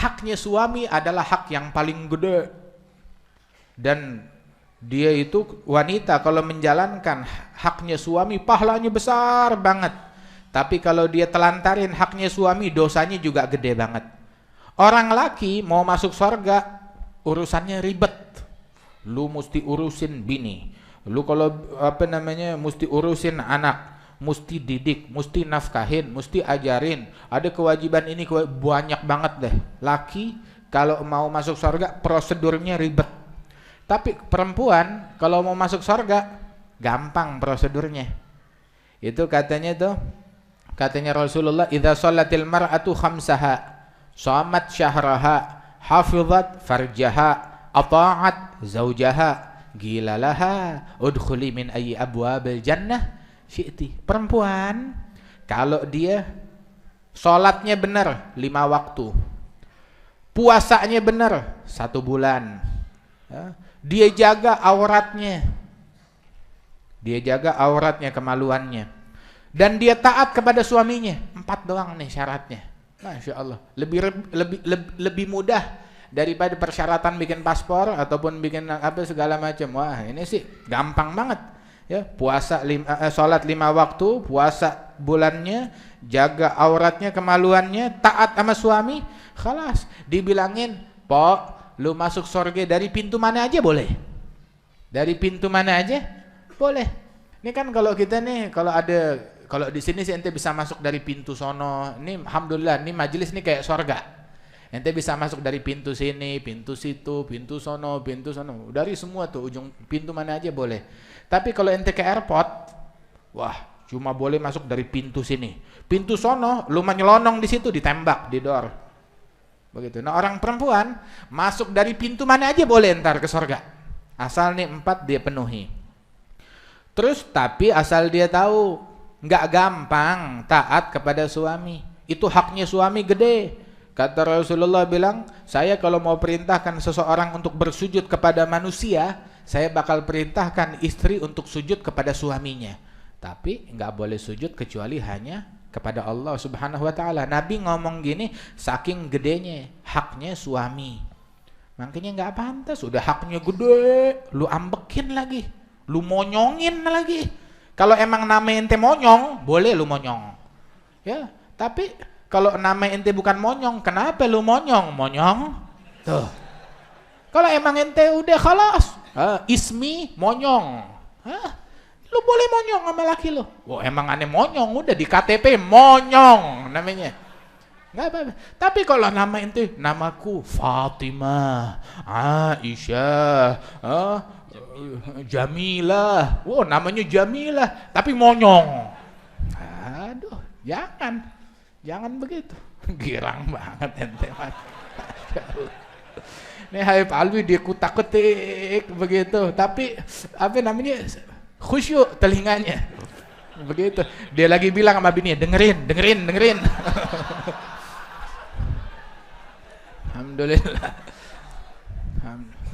haknya suami adalah hak yang paling gede. Dan dia itu wanita kalau menjalankan haknya suami pahalanya besar banget. Tapi kalau dia telantarin haknya suami, dosanya juga gede banget. Orang laki mau masuk surga urusannya ribet. Lu mesti urusin bini. Lu kalau mesti urusin anak, mesti didik, mesti nafkahin, mesti ajarin. Ada kewajiban ini banyak banget deh. Laki kalau mau masuk surga prosedurnya ribet. Tapi perempuan kalau mau masuk surga gampang prosedurnya. Itu katanya Rasulullah, idza shallatil mar'atu khamsaha, shamat syahraha, hafizat farjaha, ata'at zaujaha, qila laha udkhuli min ayyi abwabil jannah syi'ti. Perempuan kalau dia sholatnya benar 5 waktu, puasanya benar 1 bulan, dia jaga auratnya, kemaluannya, dan dia taat kepada suaminya, 4 doang nih syaratnya. Masya Allah, lebih mudah daripada persyaratan bikin paspor ataupun bikin segala macam. Wah, ini sih gampang banget. Ya, sholat 5 waktu, puasa bulannya, jaga auratnya, kemaluannya, taat sama suami, khalas. Dibilangin, "Pok, lu masuk surga dari pintu mana aja boleh." Dari pintu mana aja boleh. Ini kan kalau kita nih, kalau di sini sih ente bisa masuk dari pintu sono. Ini alhamdulillah, ini majelis nih kayak surga. Ente bisa masuk dari pintu sini, pintu situ, pintu sono. Dari semua tuh ujung pintu mana aja boleh. Tapi kalau ente ke airport, wah, cuma boleh masuk dari pintu sini. Pintu sono, lu menyelonong di situ ditembak di door. Begitu. Nah, orang perempuan masuk dari pintu mana aja boleh ntar ke surga. Asal nih 4 dia penuhi. Terus tapi asal dia tahu nggak gampang taat kepada suami. Itu haknya suami gede. Kata Rasulullah bilang, saya kalau mau perintahkan seseorang untuk bersujud kepada manusia, saya bakal perintahkan istri untuk sujud kepada suaminya. Tapi nggak boleh sujud kecuali hanya kepada Allah Subhanahu wa ta'ala. Nabi ngomong gini, saking gedenya haknya suami. Makanya nggak pantas, udah haknya gede, lu ambekin lagi, lu monyongin lagi. Kalau emang nama ente monyong, boleh lu monyong. Ya, tapi kalau nama ente bukan monyong, kenapa lu monyong? Monyong. Tuh. Kalau emang ente udah khalas, ismi monyong. Lu boleh monyong sama laki lu. Wah, emang aneh monyong, udah di KTP monyong namanya. Enggak apa-apa. Tapi kalau nama ente, namaku Fatimah, Aisyah, Jamilah. Wow, namanya Jamilah, tapi monyong. Aduh, jangan begitu. Girang banget ente. Ini Habib Alwi dia kutak-kutik begitu, tapi khusyuk telinganya. Begitu. Dia lagi bilang sama bininya, dengerin. Alhamdulillah.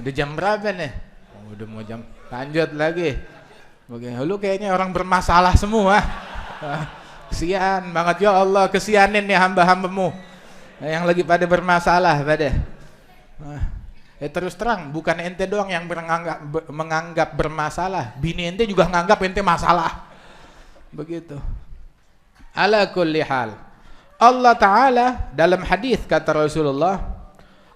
Udah jam berapa nih? Udah mau jam. Lanjut lagi. Begitu. Lu kayaknya orang bermasalah semua. Kesian banget, ya Allah, kesianin nih hamba-hambamu yang lagi pada bermasalah pada. Terus terang, bukan ente doang yang menganggap bermasalah, bini ente juga menganggap ente masalah. Begitu. Ala kulli hal, Allah Ta'ala dalam hadis kata Rasulullah,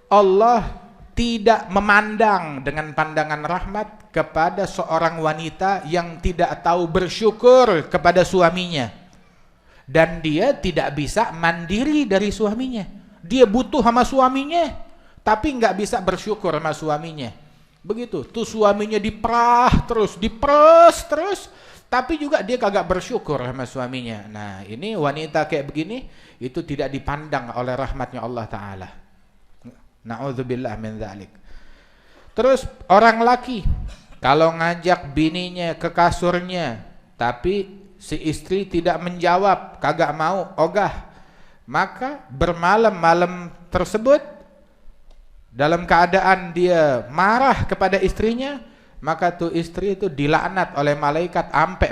Allah tidak memandang dengan pandangan rahmat kepada seorang wanita yang tidak tahu bersyukur kepada suaminya. Dan dia tidak bisa mandiri dari suaminya. Dia butuh sama suaminya, tapi nggak bisa bersyukur sama suaminya. Begitu. Tuh suaminya diperes terus, tapi juga dia kagak bersyukur sama suaminya. Nah, ini wanita kayak begini, itu tidak dipandang oleh rahmatnya Allah Ta'ala. Na'udzubillah min dzalik. Terus orang laki kalau ngajak bininya ke kasurnya, tapi si istri tidak menjawab, kagak mau, ogah, maka bermalam-malam tersebut dalam keadaan dia marah kepada istrinya, maka tuh istri itu dilaknat oleh malaikat sampai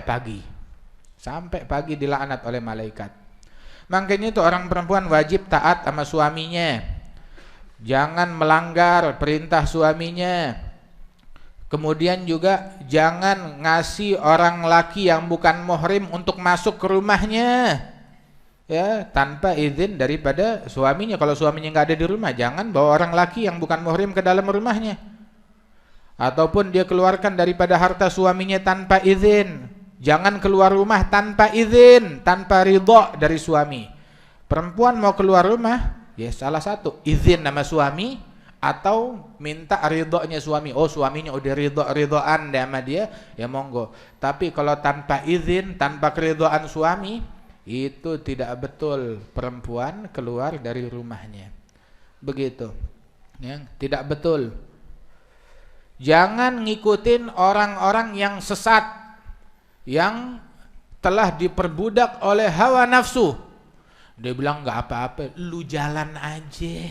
pagi dilaknat oleh malaikat. Makanya itu orang perempuan wajib taat sama suaminya. jangan melanggar perintah suaminya. Kemudian juga jangan ngasih orang laki yang bukan muhrim untuk masuk ke rumahnya, ya, tanpa izin daripada suaminya. Kalau suaminya nggak ada di rumah, jangan bawa orang laki yang bukan muhrim ke dalam rumahnya. Ataupun dia keluarkan daripada harta suaminya tanpa izin. Jangan keluar rumah tanpa izin, tanpa ridha dari suami. Perempuan mau keluar rumah, ya salah satu izin nama suami atau minta ridhonya suami. Oh, suaminya udah ridhoan sama dia, ya monggo. Tapi kalau tanpa izin, tanpa keridhaan suami, itu tidak betul perempuan keluar dari rumahnya. Begitu. Ya, tidak betul. Jangan ngikutin orang-orang yang sesat, yang telah diperbudak oleh hawa nafsu. Dia bilang nggak apa-apa, lu jalan aja,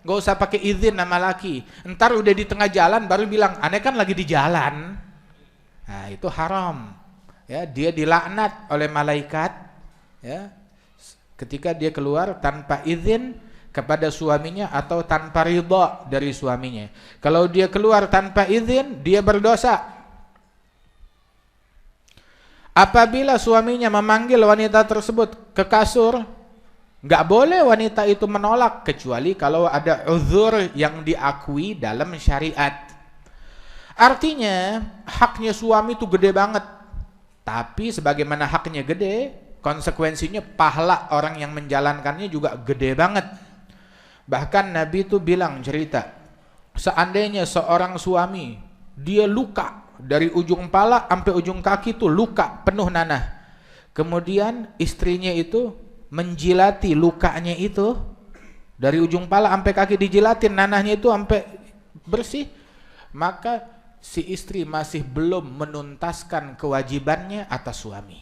nggak usah pakai izin sama laki. Ntar udah di tengah jalan baru bilang, aneh kan lagi di jalan. Nah, itu haram. Ya, dia dilaknat oleh malaikat. Ya, ketika dia keluar tanpa izin kepada suaminya atau tanpa ridha dari suaminya. Kalau dia keluar tanpa izin, dia berdosa. Apabila suaminya memanggil wanita tersebut ke kasur, nggak boleh wanita itu menolak kecuali kalau ada uzur yang diakui dalam syariat. Artinya haknya suami itu gede banget, tapi sebagaimana haknya gede, konsekuensinya pahala orang yang menjalankannya juga gede banget. Bahkan Nabi itu bilang, cerita, seandainya seorang suami dia luka dari ujung pala sampai ujung kaki itu luka penuh nanah, kemudian istrinya itu menjilati lukanya itu dari ujung pala sampai kaki, dijilatin nanahnya itu sampai bersih, maka si istri masih belum menuntaskan kewajibannya atas suami,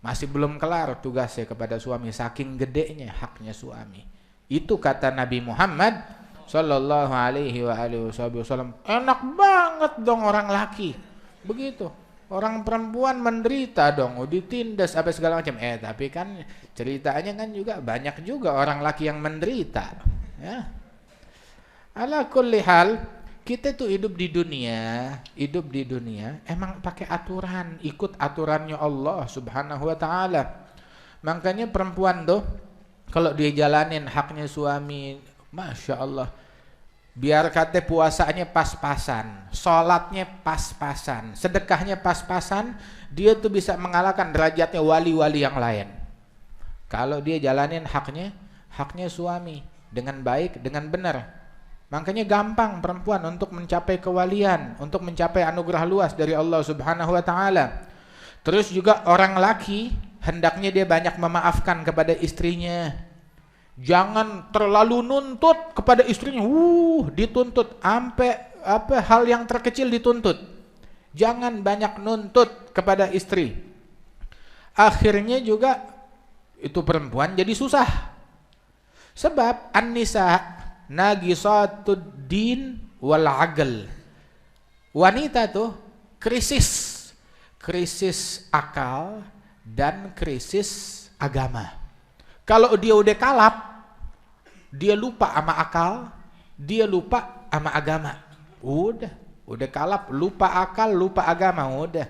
masih belum kelar tugasnya kepada suami, saking gedenya haknya suami. Itu kata Nabi Muhammad sallallahu alaihi wasallam. Enak banget dong orang laki begitu, orang perempuan menderita dong, ditindas apa segala macam. Tapi kan ceritanya kan juga banyak juga orang laki yang menderita, ya. Ala kulli hal, kita tuh hidup di dunia emang pakai aturan, ikut aturannya Allah Subhanahu wa taala. Makanya perempuan tuh kalau dia jalanin haknya suami, Masya Allah, biar kata puasanya pas-pasan, sholatnya pas-pasan, sedekahnya pas-pasan, dia tuh bisa mengalahkan derajatnya wali-wali yang lain. Kalau dia jalanin haknya suami dengan baik, dengan benar. Makanya gampang perempuan untuk mencapai kewalian, untuk mencapai anugerah luas dari Allah Subhanahu wa taala. Terus juga orang laki hendaknya dia banyak memaafkan kepada istrinya. Jangan terlalu nuntut kepada istrinya. Dituntut sampai hal yang terkecil dituntut. Jangan banyak nuntut kepada istri. Akhirnya juga itu perempuan jadi susah. Sebab an-nisa nagisatud din wal aql. Wanita tuh krisis akal dan krisis agama. Kalau dia udah kalap, dia lupa sama akal, dia lupa sama agama. Udah kalap, lupa akal, lupa agama, udah.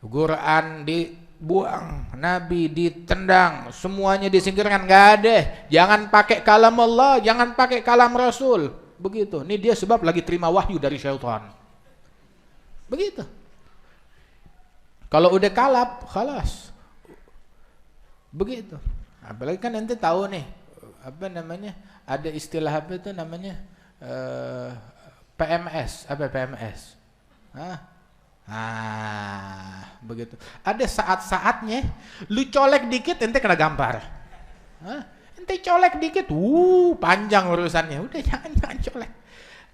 Quran dibuang, Nabi ditendang, semuanya disingkirkan, nggak ada. Jangan pakai kalam Allah, jangan pakai kalam Rasul. Begitu. Ini dia sebab lagi terima wahyu dari syaitan. Begitu. Kalau udah kalap, khalas. Begitu. Apalagi kan ente tahu nih, apa namanya, ada istilah apa itu namanya, PMS, apa PMS? Begitu. Ada saat-saatnya, lu colek dikit ente kena gampar. Ente colek dikit, panjang urusannya. Udah jangan colek.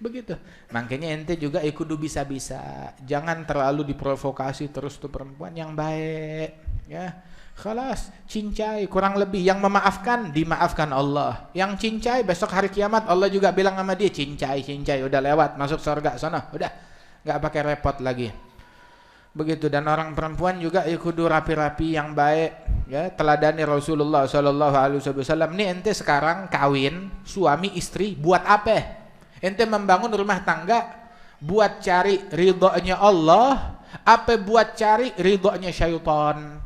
Begitu. Makanya ente juga kudu bisa-bisa. Jangan terlalu diprovokasi terus tuh perempuan, yang baik, ya. Khalas, cincai kurang lebih. Yang memaafkan, dimaafkan Allah. Yang cincai besok hari kiamat Allah juga bilang sama dia, cincai, udah lewat, masuk surga sana, udah nggak pakai repot lagi. Begitu. Dan orang perempuan juga kudu rapi-rapi yang baik, ya, teladani Rasulullah sallallahu alaihi wasallam. Nih ente sekarang kawin suami istri buat apa? Ente membangun rumah tangga buat cari ridhonya Allah apa buat cari ridhonya syaitan?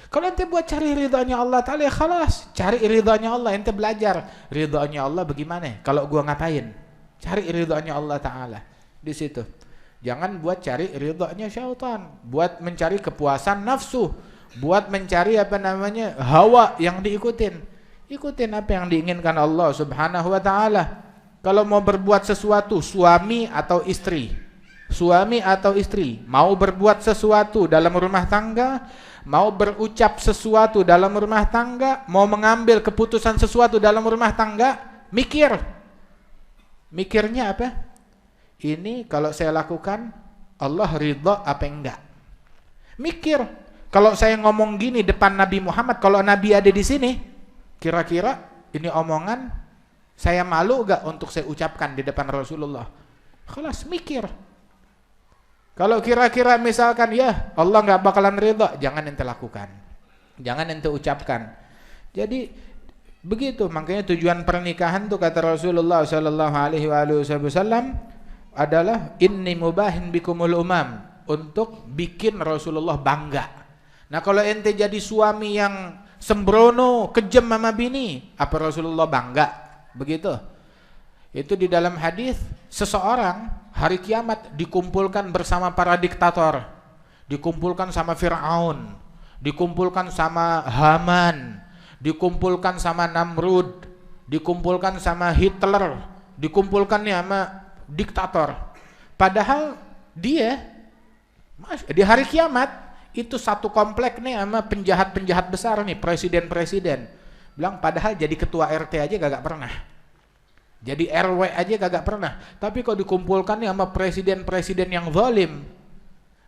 Kalau ente buat cari ridhonya Allah Ta'ala, ya khalas, cari ridhonya Allah. Ente belajar ridhonya Allah bagaimana kalau gua ngapain, cari ridhonya Allah Ta'ala di situ. Jangan buat cari ridhonya syaitan, buat mencari kepuasan nafsu, buat mencari apa namanya hawa yang diikutin. Ikutin apa yang diinginkan Allah Subhanahu wa Ta'ala. Kalau mau berbuat sesuatu, suami atau istri mau berbuat sesuatu dalam rumah tangga, mau berucap sesuatu dalam rumah tangga, mau mengambil keputusan sesuatu dalam rumah tangga, mikirnya apa? Ini kalau saya lakukan Allah ridha apa enggak? Mikir. Kalau saya ngomong gini depan Nabi Muhammad, kalau Nabi ada di sini, kira-kira ini omongan saya malu enggak untuk saya ucapkan di depan Rasulullah? Khalas, mikir. Kalau kira-kira misalkan ya Allah enggak bakalan ridha, jangan ente lakukan. Jangan ente ucapkan. Jadi begitu, makanya tujuan pernikahan tuh kata Rasulullah sallallahu alaihi wasallam adalah inni mubahin bikumul umam, untuk bikin Rasulullah bangga. Nah kalau ente jadi suami yang sembrono, kejam sama bini, apa Rasulullah bangga? Begitu. Itu di dalam hadis, seseorang hari kiamat dikumpulkan bersama para diktator, dikumpulkan sama Fir'aun, dikumpulkan sama Haman, dikumpulkan sama Namrud, dikumpulkan sama Hitler, dikumpulkan sama diktator. Padahal dia di hari kiamat itu satu komplek nih sama penjahat-penjahat besar nih, presiden-presiden. Bilang padahal jadi ketua RT aja gak pernah, jadi RW aja kagak pernah. Tapi kok dikumpulkan nih sama presiden-presiden yang zalim.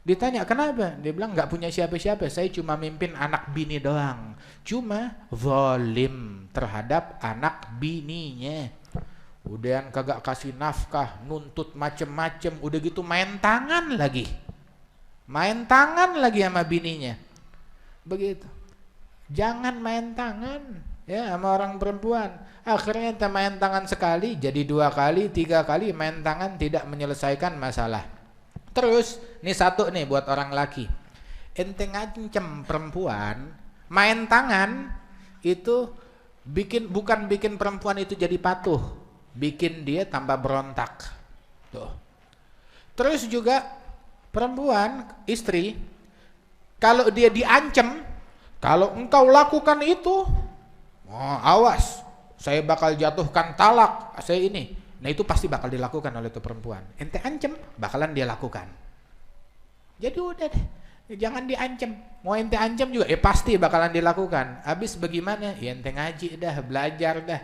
Ditanya kenapa? Dia bilang gak punya siapa-siapa, saya cuma mimpin anak bini doang. Cuma zalim terhadap anak bininya. Udah kagak kasih nafkah, nuntut macem-macem, udah gitu main tangan lagi sama bininya. Begitu. Jangan main tangan ya sama orang perempuan. Akhirnya ente main tangan sekali jadi 2 kali, 3 kali main tangan tidak menyelesaikan masalah. Terus nih satu nih buat orang laki, ente ngancem perempuan, main tangan itu bukan bikin perempuan itu jadi patuh, bikin dia tambah berontak. Tuh. Terus juga perempuan, istri, kalau dia diancam, kalau engkau lakukan itu, oh, awas, saya bakal jatuhkan talak, saya ini. Nah itu pasti bakal dilakukan oleh itu perempuan. Ente ancam, bakalan dia lakukan. Jadi udah deh, jangan diancam. Mau ente ancam juga, pasti bakalan dilakukan. Habis bagaimana? Ya ente ngaji dah, belajar dah.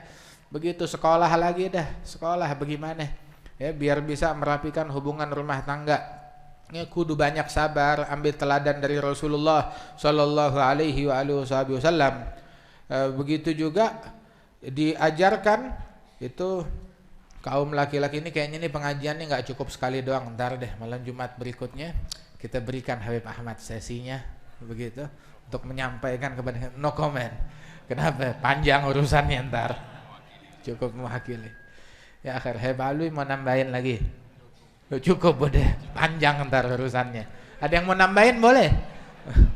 Begitu sekolah lagi dah, sekolah bagaimana? Ya biar bisa merapikan hubungan rumah tangga. Ya kudu banyak sabar, ambil teladan dari Rasulullah sallallahu alaihi wasallam. Begitu juga diajarkan itu kaum laki-laki ini, kayaknya nih pengajiannya nggak cukup sekali doang. Ntar deh malam Jumat berikutnya kita berikan Habib Ahmad sesinya begitu untuk menyampaikan kepada no comment. Kenapa? Panjang urusannya ntar. Cukup mewakili. Ya akhir Hebalui mau nambahin lagi. Cukup udah, panjang ntar urusannya. Ada yang mau nambahin boleh?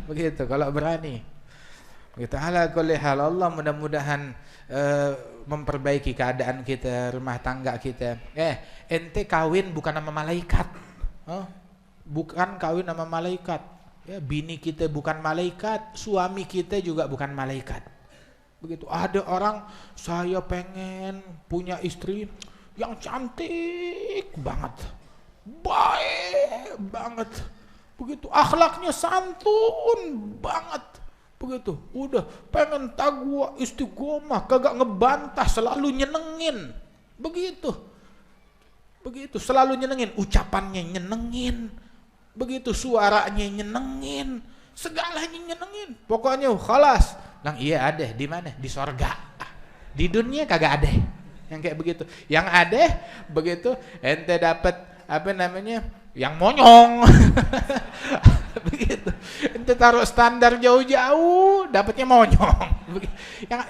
Begitu kalau berani. Begitu. Ala kulli hal, Allah mudah-mudahan memperbaiki keadaan kita, rumah tangga kita. Ente kawin bukan sama malaikat. Bukan kawin sama malaikat. Ya, bini kita bukan malaikat, suami kita juga bukan malaikat. Begitu. Ada orang, saya pengen punya istri yang cantik banget, baik banget, begitu, akhlaknya santun banget, begitu. Udah pengen taqwa istiqomah, kagak ngebantah, selalu nyenengin, begitu, selalu nyenengin, ucapannya nyenengin, begitu, suaranya nyenengin, segalanya nyenengin, pokoknya khalas. Lang iya ada di mana? Di sorga. Di dunia kagak ada yang kayak begitu. Yang ada begitu ente dapat apa namanya yang monyong. Begitu. Ente taruh standar jauh-jauh, dapatnya monyong.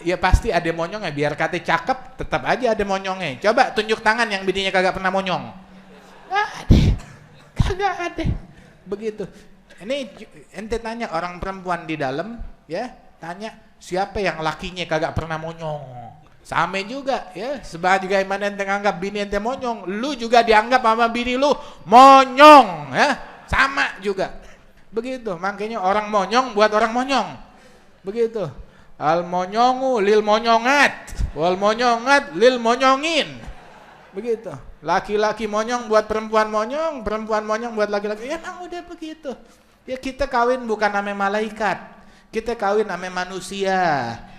Ya pasti ada monyongnya, biar kata cakep, tetap aja ada monyongnya. Coba tunjuk tangan yang bininya kagak pernah monyong. Nggak ada. Kagak ada. Begitu. Ini ente tanya orang perempuan di dalam, ya, tanya siapa yang lakinya kagak pernah monyong. Sama juga, ya, sebagaimana ente nganggap bini ente monyong, lu juga dianggap sama bini lu monyong, ya, sama juga. Begitu, makanya orang monyong buat orang monyong. Begitu. Al monyongu lil monyongat, wal monyongat lil monyongin. Begitu. Laki-laki monyong buat perempuan monyong, perempuan monyong buat laki-laki. Ya emang udah begitu. Ya kita kawin bukan sama malaikat. Kita kawin sama manusia.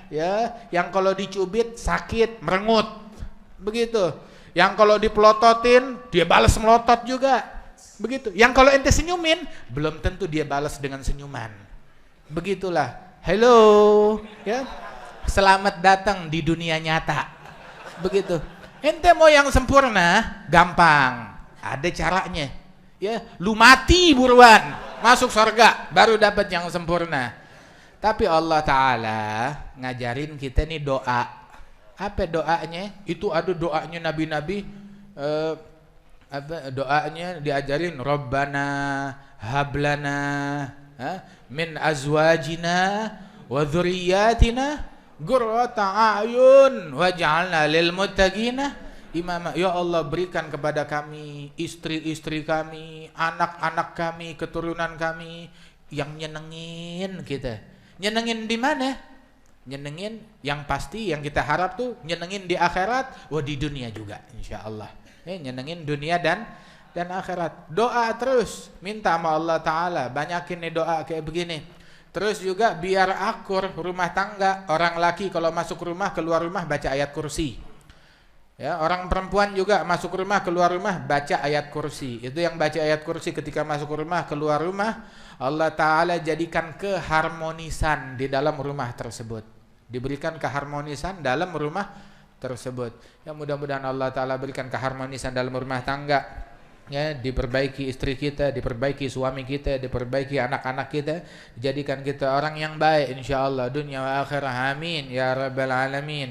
Ya, yang kalau dicubit sakit, merengut. Begitu. Yang kalau dipelototin, dia balas melotot juga. Begitu. Yang kalau ente senyumin, belum tentu dia balas dengan senyuman. Begitulah. Hello, ya. Selamat datang di dunia nyata. Begitu. Ente mau yang sempurna, gampang. Ada caranya. Ya, lu mati buruan, masuk surga, baru dapat yang sempurna. Tapi Allah Ta'ala ngajarin kita nih doa. Apa doanya? Itu ada doanya nabi-nabi. Doanya diajarin Rabbana hablana min azwajina wa dzurriyyatina qurrata a'yun waj'alna lil muttaqina imama. Ya Allah, berikan kepada kami, istri-istri kami, anak-anak kami, keturunan kami yang nyenengin kita. Nyenengin di mana? Nyenengin yang pasti, yang kita harap tuh nyenengin di akhirat, di dunia juga insyaallah. Nyenengin dunia dan akhirat. Doa terus, minta sama Allah Ta'ala, banyakin nih doa kayak begini. Terus juga biar akur rumah tangga. Orang laki kalau masuk rumah, keluar rumah baca ayat kursi. Ya, orang perempuan juga masuk rumah, keluar rumah baca ayat kursi. Itu yang baca ayat kursi ketika masuk rumah, keluar rumah, Allah Ta'ala jadikan keharmonisan di dalam rumah tersebut. Diberikan keharmonisan dalam rumah tersebut. Ya, mudah-mudahan Allah Ta'ala berikan keharmonisan dalam rumah tangga. Ya, diperbaiki istri kita, diperbaiki suami kita, diperbaiki anak-anak kita, jadikan kita orang yang baik insyaallah dunia wa akhirah. Amin ya rabbal alamin.